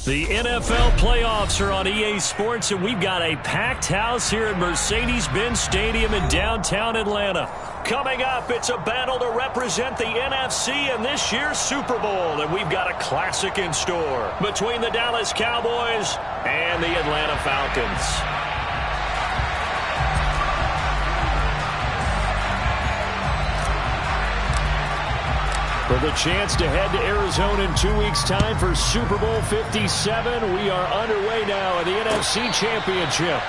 The NFL playoffs are on EA Sports, and we've got a packed house here at Mercedes-Benz Stadium in downtown Atlanta. Coming up, it's a battle to represent the NFC in this year's Super Bowl, and we've got a classic in store between the Dallas Cowboys and the Atlanta Falcons. For the chance to head to Arizona in 2 weeks' time for Super Bowl 57, we are underway now in the NFC Championship.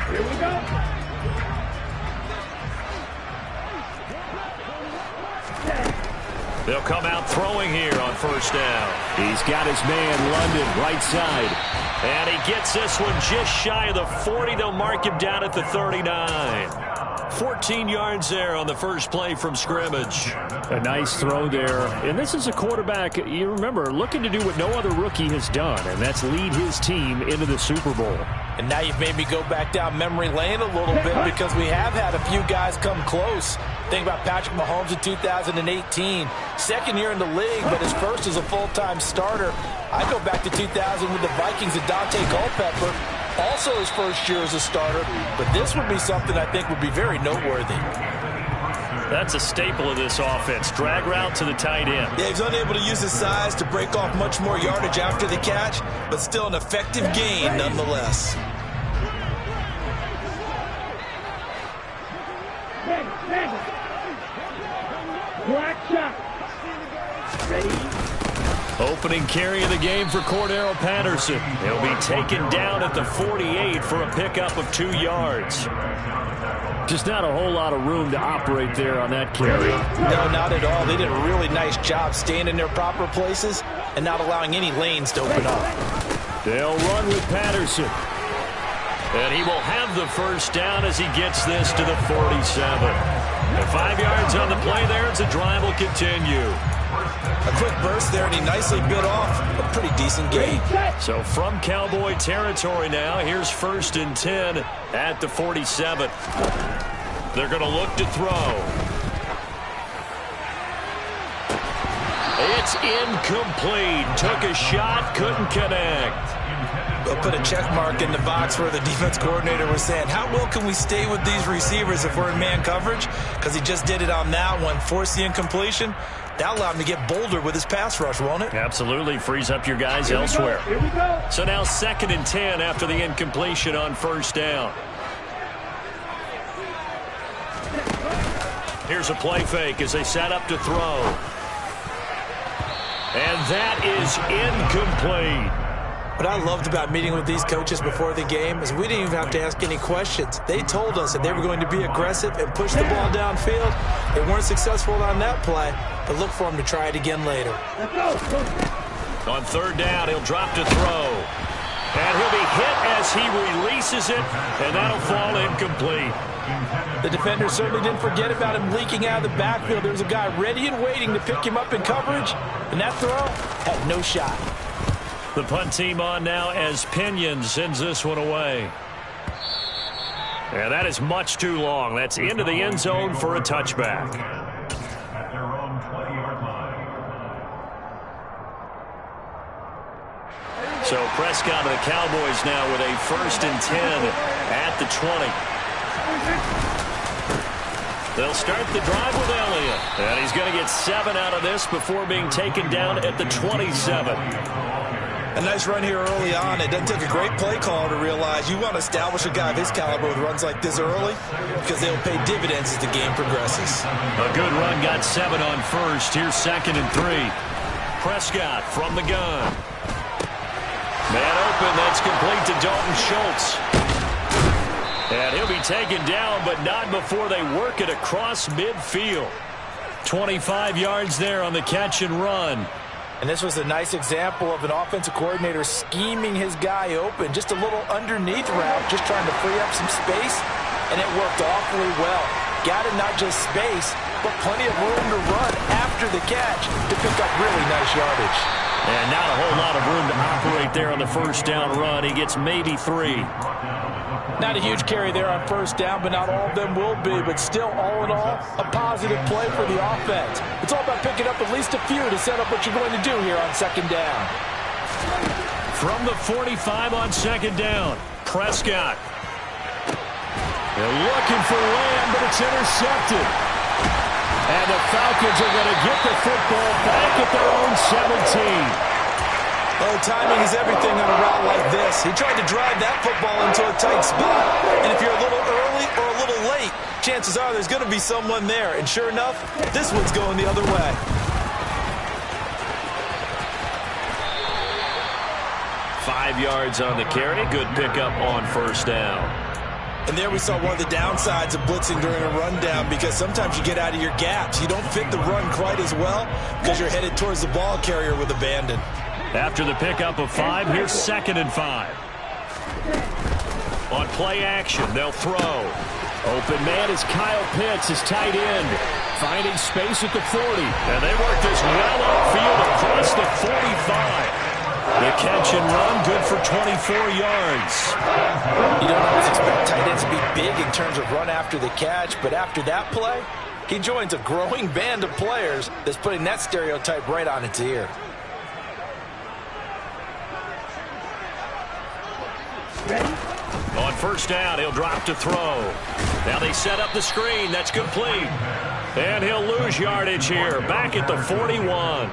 Here we go. They'll come out throwing here on first down. He's got his man, London, right side. And he gets this one just shy of the 40. They'll mark him down at the 39. 14 yards there on the first play from scrimmage. A nice throw there. And this is a quarterback, you remember, looking to do what no other rookie has done, and that's lead his team into the Super Bowl. And now you've made me go back down memory lane a little bit because we have had a few guys come close. Think about Patrick Mahomes in 2018. Second year in the league, but his first as a full-time starter. I go back to 2000 with the Vikings and Dante Culpepper. Also his first year as a starter. But this would be something I think would be very noteworthy. That's a staple of this offense. Drag route to the tight end. Yeah, he's unable to use his size to break off much more yardage after the catch, but still an effective gain nonetheless. Black shot. Ready? Opening carry of the game for Cordero Patterson. He'll be taken down at the 48 for a pickup of 2 yards. Just not a whole lot of room to operate there on that carry. No, not at all. They did a really nice job staying in their proper places and not allowing any lanes to open up. They'll run with Patterson. And he will have the first down as he gets this to the 47. And 5 yards on the play there as the drive will continue. A quick burst there, and he nicely bit off a pretty decent gain. So from Cowboy territory now, here's 1st and 10 at the 47. They're going to look to throw. It's incomplete. Took a shot, couldn't connect. They'll put a check mark in the box where the defense coordinator was saying, how well can we stay with these receivers if we're in man coverage? Because he just did it on that one, forced the incompletion. That allowed him to get bolder with his pass rush, won't it? Absolutely. Frees up your guys elsewhere. Here we go. So now 2nd and 10 after the incompletion on first down. Here's a play fake as they set up to throw. And that is incomplete. What I loved about meeting with these coaches before the game is we didn't even have to ask any questions. They told us that they were going to be aggressive and push the ball downfield. They weren't successful on that play, but look for them to try it again later. On 3rd down, he'll drop to throw. And he'll be hit as he releases it, and that'll fall incomplete. The defender certainly didn't forget about him leaking out of the backfield. There was a guy ready and waiting to pick him up in coverage, and that throw had no shot. The punt team on now as Pinion sends this one away. And that is much too long. That's into the end zone for a touchback. So Prescott and the Cowboys now with a 1st and 10 at the 20. They'll start the drive with Elliott. And he's going to get 7 out of this before being taken down at the 27. A nice run here early on. It doesn't take a great play caller to realize you want to establish a guy of his caliber with runs like this early because they'll pay dividends as the game progresses. A good run got 7 on first. Here's 2nd and 3. Prescott from the gun. Man open. That's complete to Dalton Schultz. And he'll be taken down, but not before they work it across midfield. 25 yards there on the catch and run. And this was a nice example of an offensive coordinator scheming his guy open. Just a little underneath route, just trying to free up some space, and it worked awfully well. They've got not just space, but plenty of room to run after the catch to pick up really nice yardage. And not a whole lot of room to operate there on the first down run. He gets maybe 3. Not a huge carry there on first down, but not all of them will be. But still, all in all, a positive play for the offense. It's all about picking up at least a few to set up what you're going to do here on second down. From the 45 on second down, Prescott. They're looking for Lamb, but it's intercepted. And the Falcons are going to get the football back at their own 17. Well, timing is everything on a route like this. He tried to drive that football into a tight spot. And if you're a little early or a little late, chances are there's going to be someone there. And sure enough, this one's going the other way. Five yards on the carry. Good pickup on first down. And there we saw one of the downsides of blitzing during a rundown, because sometimes you get out of your gaps. You don't fit the run quite as well because you're headed towards the ball carrier with abandon. After the pickup of 5, here's 2nd and 5. On play action, they'll throw. Open man is Kyle Pitts, his tight end. Finding space at the 40. And they work this well upfield across the 45. The catch and run, good for 24 yards. You don't always expect tight ends to be big in terms of run after the catch, but after that play, he joins a growing band of players that's putting that stereotype right on its ear. On first down, he'll drop to throw. Now they set up the screen. That's complete. And he'll lose yardage here, back at the 41.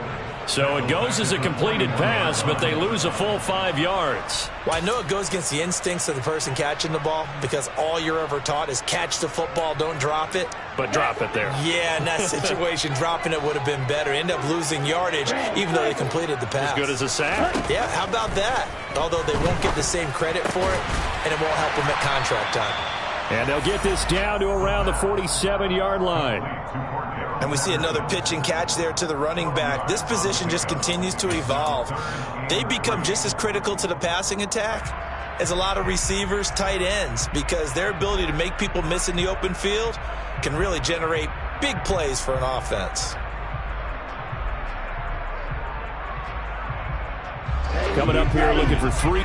So it goes as a completed pass, but they lose a full 5 yards. Well, I know it goes against the instincts of the person catching the ball, because all you're ever taught is catch the football, don't drop it. But drop it there. Yeah, in that situation, dropping it would have been better. End up losing yardage, even though they completed the pass. As good as a sack? Yeah, how about that? Although they won't get the same credit for it, and it won't help them at contract time. And they'll get this down to around the 47-yard line. And we see another pitch and catch there to the running back. This position just continues to evolve. They become just as critical to the passing attack as a lot of receivers, tight ends, because their ability to make people miss in the open field can really generate big plays for an offense. Coming up here looking for 3.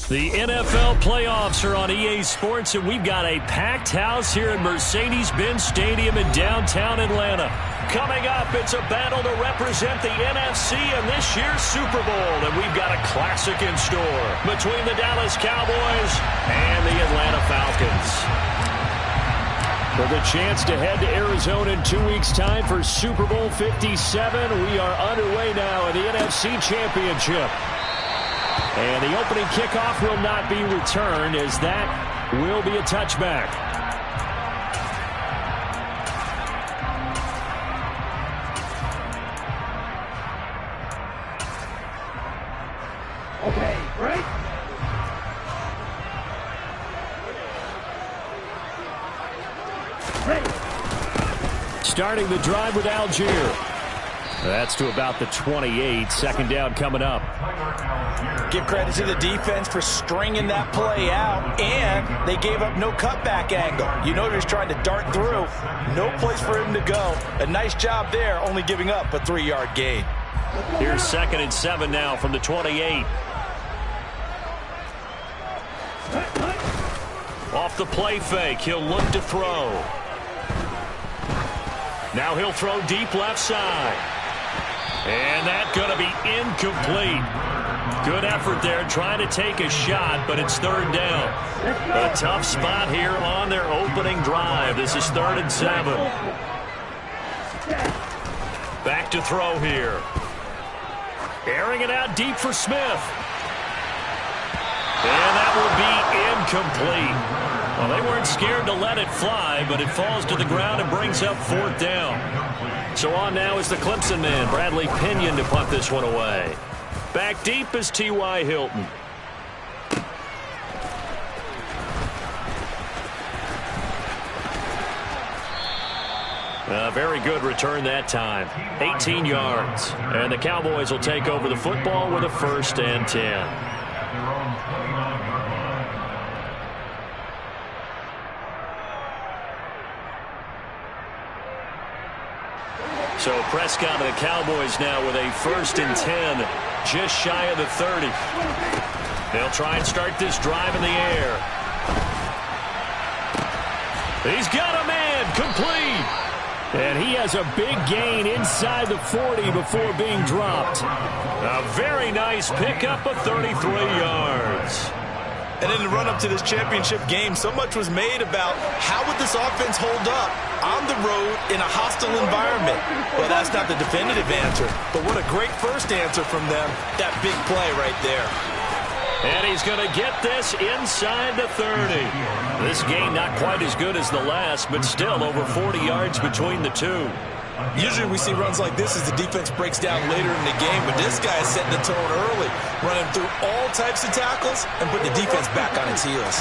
The NFL playoffs are on EA Sports, and we've got a packed house here at Mercedes-Benz Stadium in downtown Atlanta. Coming up, it's a battle to represent the NFC in this year's Super Bowl, and we've got a classic in store between the Dallas Cowboys and the Atlanta Falcons. For the chance to head to Arizona in 2 weeks' time for Super Bowl 57, we are underway now in the NFC Championship. And the opening kickoff will not be returned, as that will be a touchback. Okay, right? Ready. Starting the drive with Algier. That's to about the 28. Second down coming up. Give credit to the defense for stringing that play out, and they gave up no cutback angle. You know they're just trying to dart through. No place for him to go. A nice job there, only giving up a 3-yard gain. Here's 2nd and 7 now from the 28. Off the play fake, he'll look to throw. Now he'll throw deep left side. And that's going to be incomplete. Good effort there trying to take a shot, but it's 3rd down. A tough spot here on their opening drive. This is 3rd and 7. Back to throw here. Airing it out deep for Smith. And that will be incomplete. Well, they weren't scared to let it fly, but it falls to the ground and brings up 4th down. So on now is the Clemson man, Bradley Pinion, to punt this one away. Back deep is T.Y. Hilton. A very good return that time. 18 yards. And the Cowboys will take over the football with a 1st and 10. So Prescott and the Cowboys now with a 1st and 10, just shy of the 30. They'll try and start this drive in the air. He's got a man, complete. And he has a big gain inside the 40 before being dropped. A very nice pickup of 33 yards. And in the run-up to this championship game, so much was made about how would this offense hold up on the road in a hostile environment. Well, that's not the definitive answer, but what a great first answer from them. That big play right there. And he's going to get this inside the 30. This game not quite as good as the last, but still over 40 yards between the two. Usually we see runs like this as the defense breaks down later in the game, but this guy is setting the tone early, running through all types of tackles and putting the defense back on its heels.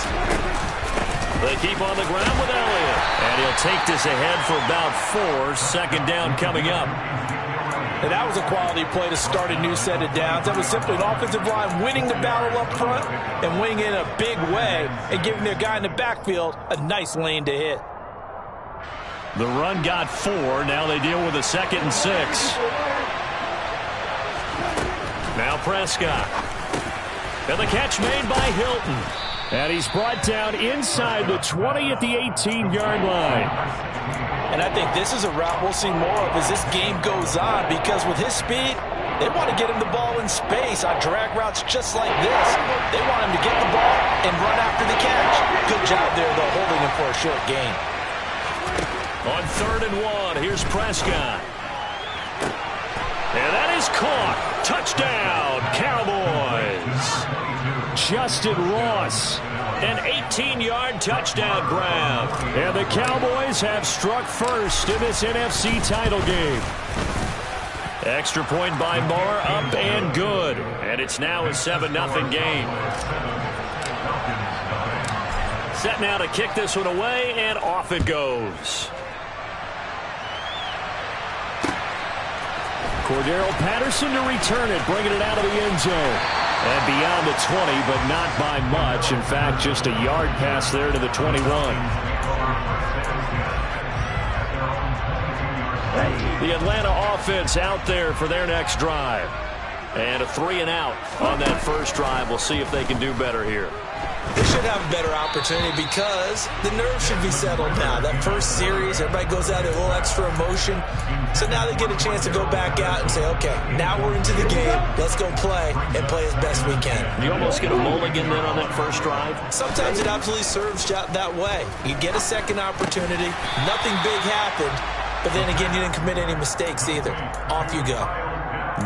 They keep on the ground with Elliott, and he'll take this ahead for about 4. 2nd down coming up. And that was a quality play to start a new set of downs. That was simply an offensive line winning the battle up front and winning it in a big way and giving their guy in the backfield a nice lane to hit. The run got 4. Now they deal with a 2nd and 6. Now Prescott. And the catch made by Hilton. And he's brought down inside the 20 at the 18-yard line. And I think this is a route we'll see more of as this game goes on, because with his speed, they want to get him the ball in space on drag routes just like this. They want him to get the ball and run after the catch. Good job there, though, holding him for a short gain. On 3rd and 1, here's Prescott. And that is caught. Touchdown, Cowboys. Justin Ross, an 18-yard touchdown grab. And the Cowboys have struck first in this NFC title game. Extra point by Moore, up and good. And it's now a 7-0 game. Set now to kick this one away, and off it goes. Cordero Patterson to return it, bringing it out of the end zone. And beyond the 20, but not by much. In fact, just a yard pass there to the 21. The Atlanta offense out there for their next drive. And a 3-and-out on that first drive. We'll see if they can do better here. They should have a better opportunity because the nerves should be settled now. That first series, everybody goes out with a little extra emotion. So now they get a chance to go back out and say, okay, now we're into the game. Let's go play and play as best we can. You almost get a mulligan then on that first drive? Sometimes it absolutely serves that way. You get a second opportunity. Nothing big happened. But then again, you didn't commit any mistakes either. Off you go.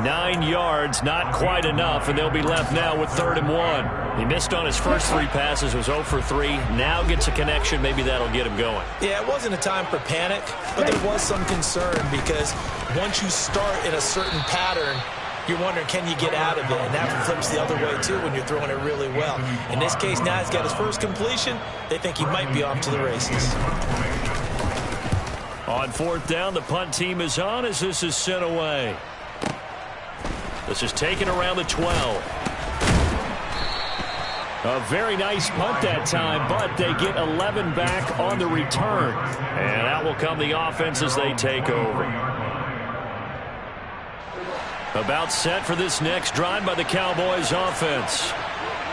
9 yards, not quite enough, and they'll be left now with 3rd and 1. He missed on his first 3 passes, was 0 for 3. Now gets a connection. Maybe that'll get him going. Yeah, it wasn't a time for panic, but there was some concern because once you start in a certain pattern, you're wondering, can you get out of it? And that flips the other way, too, when you're throwing it really well. In this case, now he's got his first completion. They think he might be off to the races. On 4th down, the punt team is on as this is sent away. This is taken around the 12. A very nice punt that time, but they get 11 back on the return. And out will come the offense as they take over. About set for this next drive by the Cowboys offense.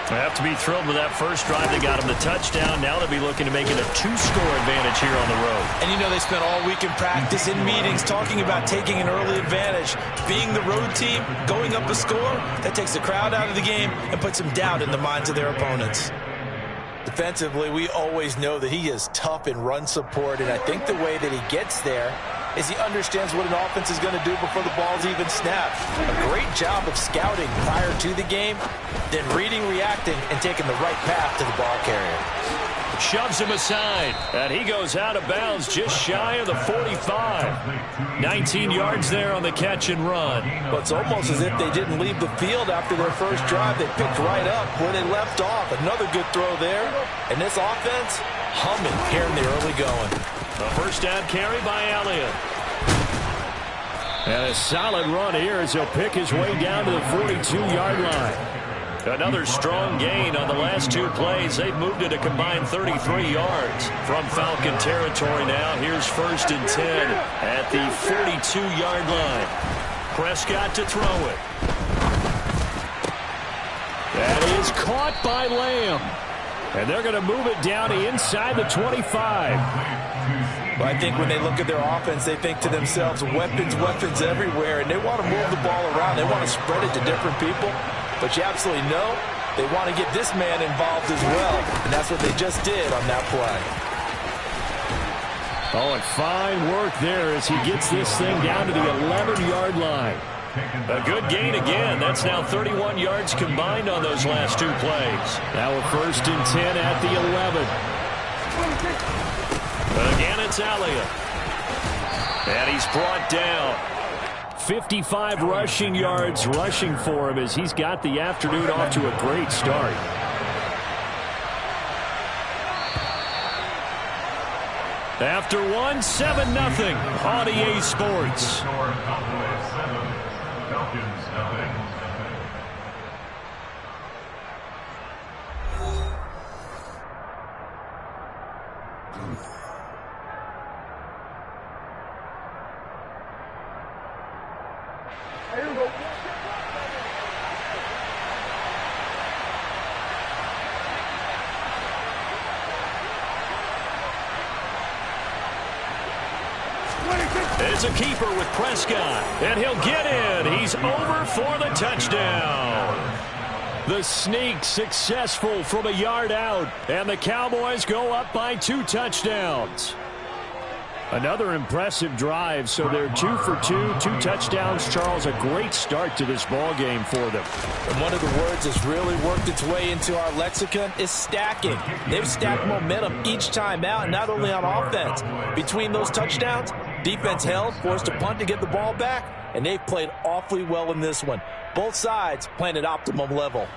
They have to be thrilled with that first drive. They got them the touchdown. Now they'll be looking to make it a 2-score advantage here on the road. And you know they spent all week in practice, in meetings, talking about taking an early advantage. Being the road team, going up a score, that takes the crowd out of the game and puts some doubt in the minds of their opponents. Defensively, we always know that he is tough in run support, and I think the way that he gets there is he understands what an offense is going to do before the ball's even snapped. A great job of scouting prior to the game, then reading, reacting, and taking the right path to the ball carrier. Shoves him aside, and he goes out of bounds just shy of the 45. 19 yards there on the catch and run. Well, it's almost as if they didn't leave the field after their first drive. They picked right up where they left off. Another good throw there. And this offense, humming here in the early going. A first down carry by Elliott. And a solid run here as he'll pick his way down to the 42-yard line. Another strong gain on the last 2 plays. They've moved it a combined 33 yards from Falcon territory now. Here's 1st and 10 at the 42-yard line. Prescott to throw it. That is caught by Lamb. And they're going to move it down to inside the 25. Well, I think when they look at their offense, they think to themselves, weapons everywhere, and they want to move the ball around. They want to spread it to different people. But you absolutely know they want to get this man involved as well, and that's what they just did on that play. Oh, and fine work there as he gets this thing down to the 11-yard line. A good gain again. That's now 31 yards combined on those last 2 plays. Now a 1st and 10 at the 11. Again, it's Elliott. And he's brought down. 55 rushing yards rushing for him as he's got the afternoon off to a great start. After 1, 7-0 on EA Sports. It's a keeper with Prescott, and he'll get in. He's over for the touchdown. The sneak successful from a yard out, and the Cowboys go up by 2 touchdowns. Another impressive drive, so they're 2 for 2, 2 touchdowns. Charles, a great start to this ball game for them. And one of the words that's really worked its way into our lexicon is stacking. They've stacked momentum each time out, not only on offense. Between those touchdowns, defense held, forced a punt to get the ball back, and they've played awfully well in this one. Both sides playing at optimum level.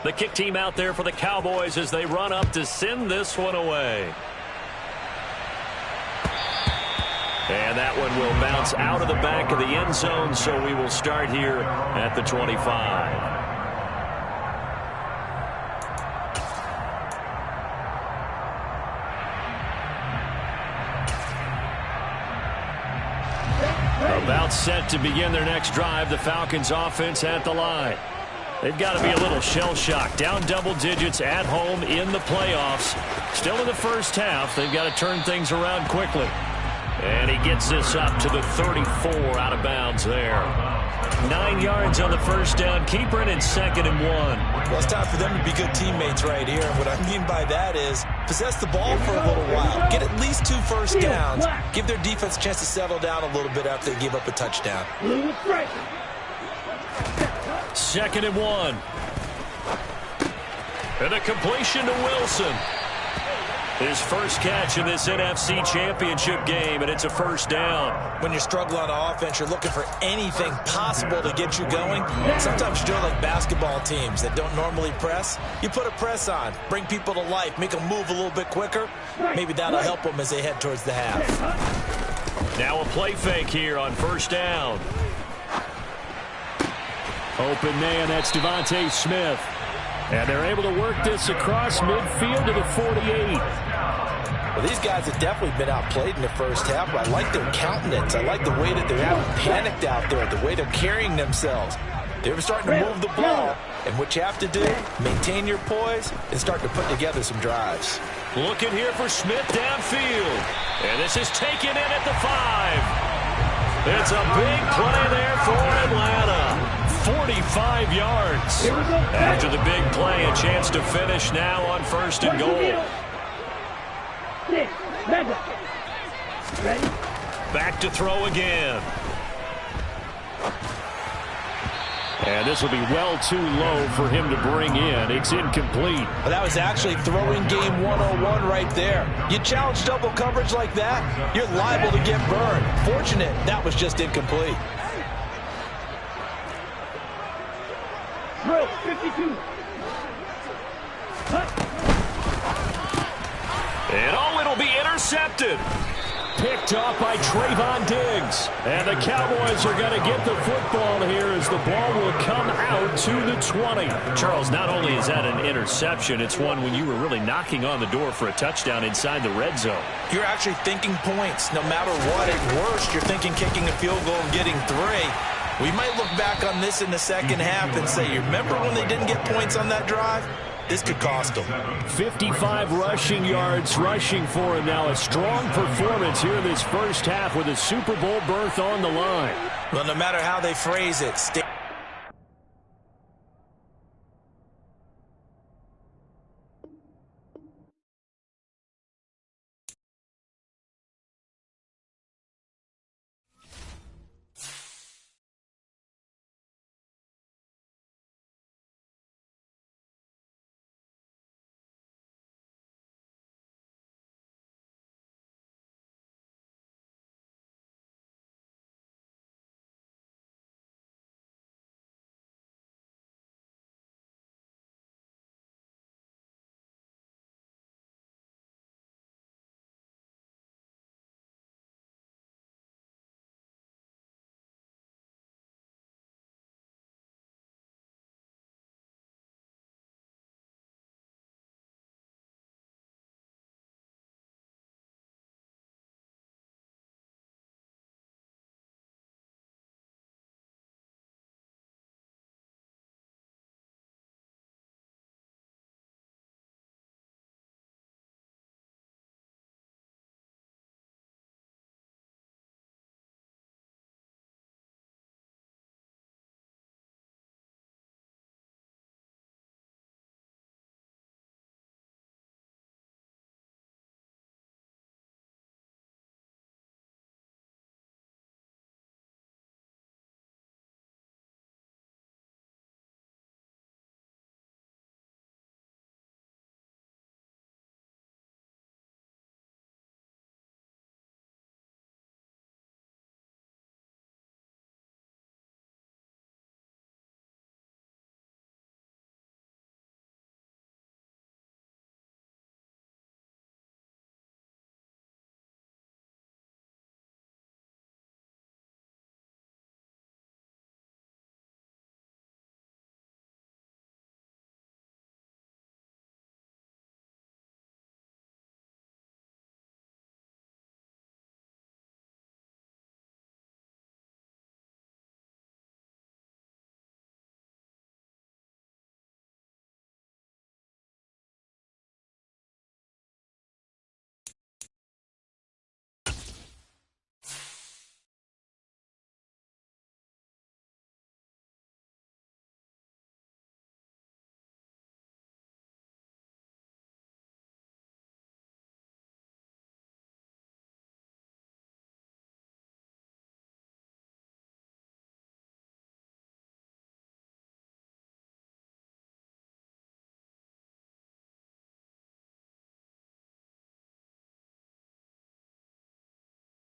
The kick team out there for the Cowboys as they run up to send this one away. And that one will bounce out of the back of the end zone, so we will start here at the 25. About set to begin their next drive, the Falcons offense at the line. They've got to be a little shell-shocked. Down double digits at home in the playoffs. Still in the first half. They've got to turn things around quickly. And he gets this up to the 34 out of bounds there. 9 yards on the first down. Keeper in 2nd and 1. Well, it's time for them to be good teammates right here. And what I mean by that is possess the ball for a little while. Get at least 2 first downs. Give their defense a chance to settle down a little bit after they give up a touchdown. 2nd and 1. And a completion to Wilson. His first catch in this NFC Championship game, and it's a first down. When you're struggling on offense, you're looking for anything possible to get you going. Sometimes you're doing like basketball teams that don't normally press. You put a press on, bring people to life, make them move a little bit quicker. Maybe that'll help them as they head towards the half. Now a play fake here on first down. Open man, that's Devontae Smith. And they're able to work this across midfield to the 48. Well, these guys have definitely been outplayed in the first half, but I like their countenance. I like the way that they're having panicked out there, the way they're carrying themselves. They're starting to move the ball, and what you have to do, maintain your poise and start to put together some drives. Looking here for Smith downfield. And this is taken in at the 5. It's a big play there for Atlanta. 45 yards. After the big play, a chance to finish now on 1st and goal. Back to throw again. And this will be well too low for him to bring in. It's incomplete. Well, that was actually throwing game 101 right there. You challenge double coverage like that, you're liable to get burned. Fortunate that was just incomplete. 52. And it'll be intercepted. Picked off by Trayvon Diggs. And the Cowboys are going to get the football here as the ball will come out to the 20. Charles, not only is that an interception, it's one when you were really knocking on the door for a touchdown inside the red zone. You're actually thinking points. No matter what, at worst, you're thinking kicking a field goal and getting 3. We might look back on this in the second half and say, you remember when they didn't get points on that drive? This could cost them. 55 rushing yards rushing for him now. A strong performance here in this first half with a Super Bowl berth on the line. Well, no matter how they phrase it,